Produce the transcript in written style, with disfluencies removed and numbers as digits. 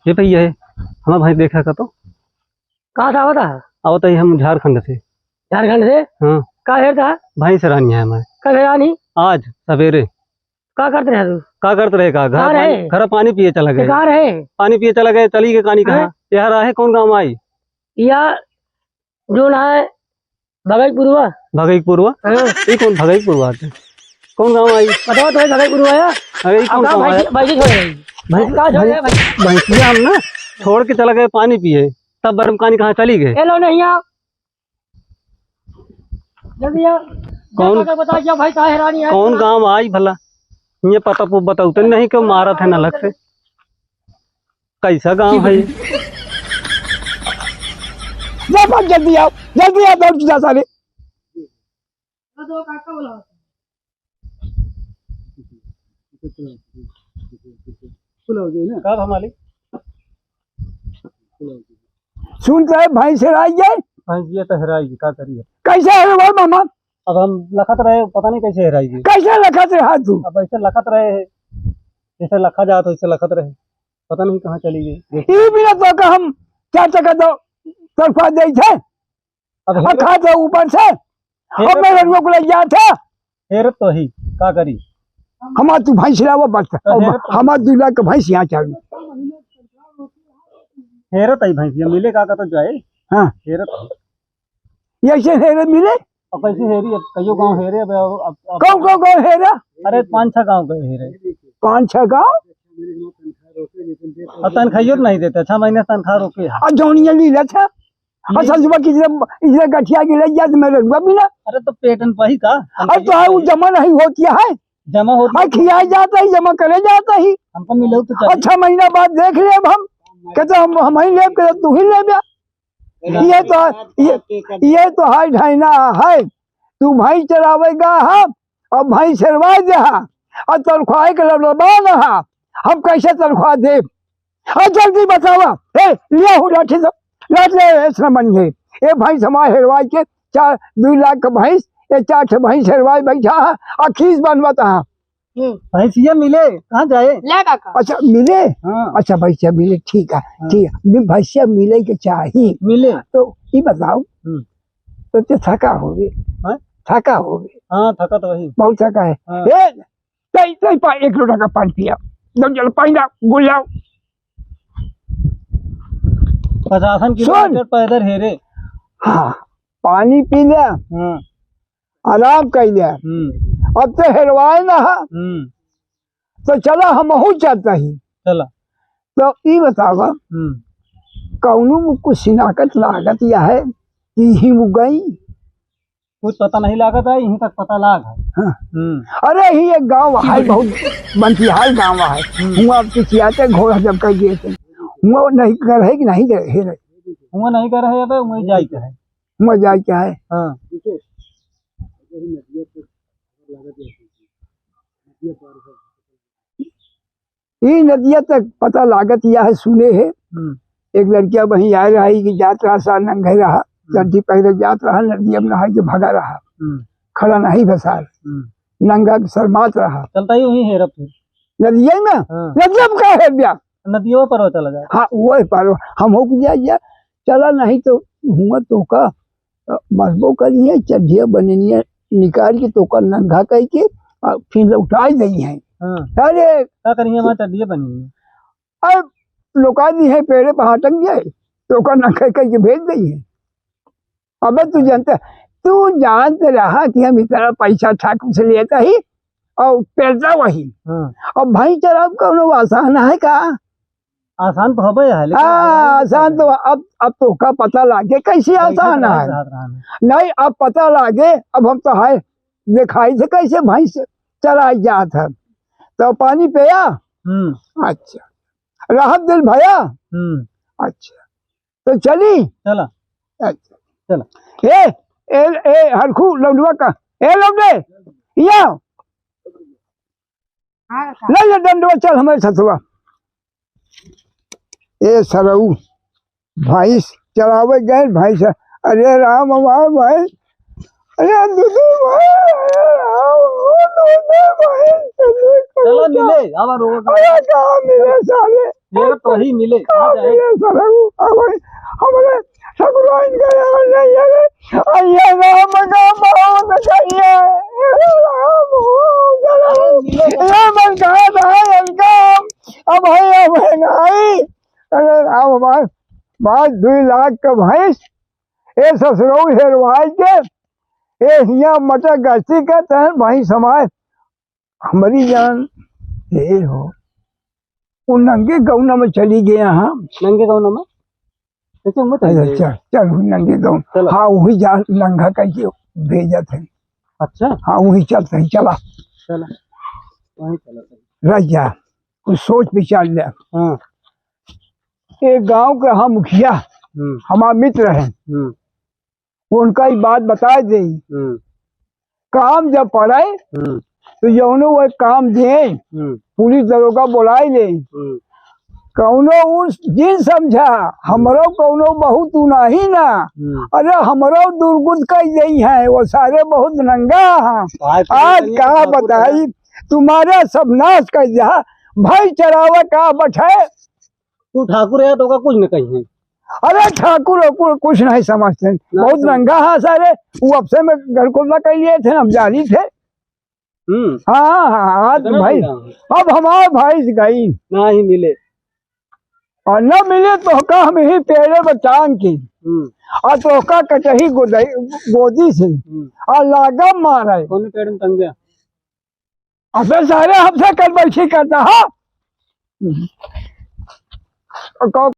ये भैया है हमारा भाई देखा का तो कहाँ था बता। आवता ही हम झारखंड से। झारखंड से? हाँ। कहाँ हेर था? भाई सरानी है हमारे। कल हेरानी? आज सवेरे। क्या करते रहे तू? का करते रहे का घर पानी पिए चला गए। कहाँ रहे? पानी पिए चला गए चली के कहानी कहा यहाँ रहे कौन गाँव आई या जो ना है भगईपुरवा। भगईपुरवा? ये कौन भगईपुरवा थे? कौन गाँव आई बताओ तो भगईपुरवा है। अरे कौन गाँव है? भैंसिया हम ना छोड़ के चला गए पानी पिए तब बर्म कहानी कहाँ चली गए। हेलो नहीं आ जल्दी आ। कौन बता क्या भाई कहाँ हेरानी है? कौन गाँव आई भला ये पता बताओ तो नहीं क्यों मारा था नलक से कैसा गाँव है? जल्दी आओ दौड़ जा साले। कब हमारी सुन रहे भैंस हेराई गए। भैंसिया तो हेराएगी क्या करिए। कैसे है वो मामा? अब हम लखत रहे पता नहीं कैसे हेराएगी। कैसे लखत रहा तू? अब ऐसे लखत रहे है जैसे लखा जात वैसे लखत रहे पता नहीं कहाँ चली गई। ये बिना तो का हम क्या चक्कर दो तरफा दे थे अब खा दो ऊपर से अब मैं लड़कों को ले गया था। हेरत तो ही क्या करी हमार तू भैंस लावा बस हमार 2 लाख का भैंस यहाँ चालू। हेरत आई भैंसिया मिले का तो जाए। हाँ हेरत ये ऐसे हेरे मिले। अब कैसे हेरी अब कईयों गाँव हेरे अब कौन हेरा? अरे 5-6 गाँव गए हेरे 5-6 गाँव और तनख्वाह नहीं देते 6 महीने तनख्वाह रोके है। और जौनिया लीला था और ससुबा किसी गठिया के ले जाते मेरे बिना। अरे तो पेटन पही का अरे तो वो जमा नहीं होती है जमा होती खिया जाता ही जमा करे जाता ही हमको मिले तो और 6 महीना बाद देख ले हम कहते हम ही ले तू ही ले गया। ये तो है ढाइना है तू भाई चलावेगा हम और भाई चलवा दे और तनख्वाह के लबा हम कैसे तनख्वाह दे? और जल्दी बतावा लिया हूँ लाठी से लाठ ले बन गए। ये भैंस हमारे हेरवाई के 2 लाख का भैंस ये 4 भैंस हेरवाई बैठा है और खीस बनवाता है। भैंसिया मिले कहाँ जाए? अच्छा मिले। हाँ। अच्छा भैंसिया मिले ठीक है ठीक है भैंसिया मिले के चाहिए मिले तो ये बताओ तो थका हो गए थका हो गए। हाँ थका तो वही बहुत थका है। हाँ। 1 लोटा का पानी पिया जल पानी गुलाओ 50 किलोमीटर पैदल हेरे। हाँ पानी पी लिया आराम कर लिया अब तो हेरवाए ना तो चला हम चलता ही चला तो ये बतावा कौनू कुछ शिनाकत लागत या है कि ही वो गई कुछ पता नहीं लागत है यहीं तक पता लाग है। हाँ। अरे ही एक गांव है बहुत बंसिहाल गांव है हुआ किसी आते घोड़ा जब कर दिए थे हुआ नहीं कर है कि नहीं हेरे हुआ नहीं कर रहे अब वही जाए क्या है हुआ जाए क्या है। हाँ। ये नदिया तक पता लागत यह है सुने है एक लड़किया वही आ रही कि जात रहा सा नंगे रहा चड्डी पहले जात रहा नदिया में नहा के भगा रहा खड़ा नहीं फसार नंगा शर्मात रहा चलता ही वही हेरा फिर नदिया में। हाँ। नदिया में क्या है ब्याह नदियों पर चला जाए। हाँ वो पारो हम हो गया चला नहीं तो हुआ तो का मजबो करिए चड्डिया बननिया निकाल के तो का नंगा कह के फिर उठाई दी है। अरे क्या करिए वहाँ चड्डिया बनी है अब लुका दी है पेड़े पर हटक जाए तो का नंगा कह के भेज दी है। अबे तू जानते रहा कि हम इतना पैसा ठाकुर से लेता ही और पेड़ता वही। अब भाई चलाओ कौन आसान है का? आसान तो हो है आसान तो अब तो का पता लागे कैसे आसान है नहीं अब पता लागे अब हम तो है दिखाई से कैसे भैंस चला जात है तो पानी पिया। अच्छा राहत दिल भैया। अच्छा तो चली चला। अच्छा चला ए हरखू लौडवा का लौडे या ले डंडवा चल हमारे ससुआ ए सरऊ भैंस चलावे गए भैंस अरे राम हमारे भाई अरे चलो मिले कहाँ मिले साले ये तो ही मिले कहाँ मिले सरहू हमारे सगुराइन गया नहीं है अये राम का बहुत चाहिए राम ये मन कहा था इनका अब है महंगाई अरे अब बात 2 लाख का भैंस ये ससुरो हेरवाई के ये हिया मटर गस्ती का तहन भाई समाज हमारी जान ये हो वो नंगे गौना में चली गए हाँ नंगे गाँव में ऐसे मत चल आइए। चल नंगे गाँव चलो। हाँ वही जा नंगा करके भेजा थे अच्छा हाँ वही चलते ही चला चला वहीं चला रह जा कुछ सोच विचार ले हाँ एक गांव के हम मुखिया हमारा मित्र है उनका ही बात बता दे काम जब पड़े तो जौनो वो काम दे पुलिस दरोगा बुलाई ले कौनो उस जिन समझा हमरो कौनो बहुत नहीं ना अरे हमरो दुर्गुत कर गई है वो सारे बहुत नंगा हैं आज कहा बताई तुम्हारा सब नाश कर दिया भाई चरावा का बैठे तू ठाकुर है तो का कुछ न कहीं अरे ठाकुर कुछ नहीं समझते बहुत नंगा है सारे वो अपसे में घर को कर लिए थे हम जानी थे हाँ आज भाई अब हमारे भाई गई ना ही मिले और न मिले तो का हम ही पेड़े में टांग की और तो का कटही गोदी से और लागा मारे कौन पेड़ में टंग गया अबे सारे हमसे कर बैठी करता हाँ